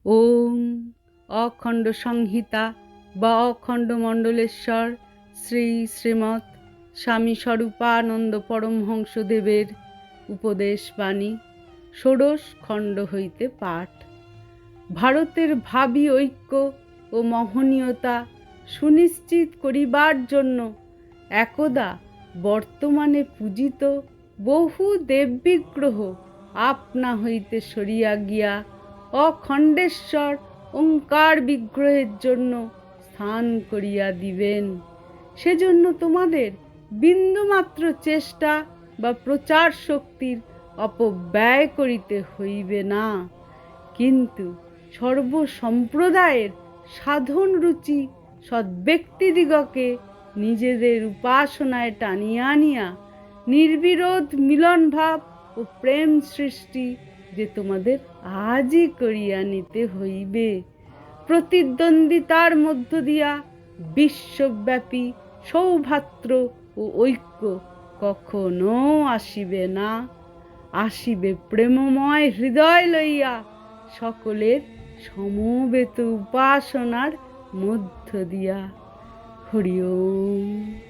ওম অখণ্ড সংহিতা বা অখণ্ড মণ্ডলেশ্বর শ্রী শ্রীমৎ স্বামী স্বরূপানন্দ পরমহংসদেবের উপদেশ বাণী ষোড়শ খণ্ড হইতে পাঠ। ভারতের ভাবী ঐক্য ও মহনীয়তা সুনিশ্চিত করিবার জন্য একদা বর্তমানে পূজিত বহু দেববিগ্রহ আপনা হইতে সরিয়া গিয়া অখণ্ডেশ্বর ওঙ্কার বিগ্রহের জন্য স্থান করিয়া দিবেন। সেজন্য তোমাদের বিন্দুমাত্র চেষ্টা বা প্রচার শক্তির অপব্যয় করিতে হইবে না, কিন্তু সর্বসম্প্রদায়ের সাধন রুচি সদ্ব্যক্তিদিগকে নিজেদের উপাসনায় টানিয়া আনিয়া নির্বিরোধ মিলনভাব ও প্রেম সৃষ্টি যে তোমাদের আজই করিয়া নিতে হইবে। প্রতিদ্বন্দ্বিতার মধ্য দিয়া বিশ্বব্যাপী সৌভ্রাতৃ ও ঐক্য কখনো আসিবে না। আসিবে প্রেমময় হৃদয় লইয়া সকলের সমবেত উপাসনার মধ্য দিয়া। হরি ওম।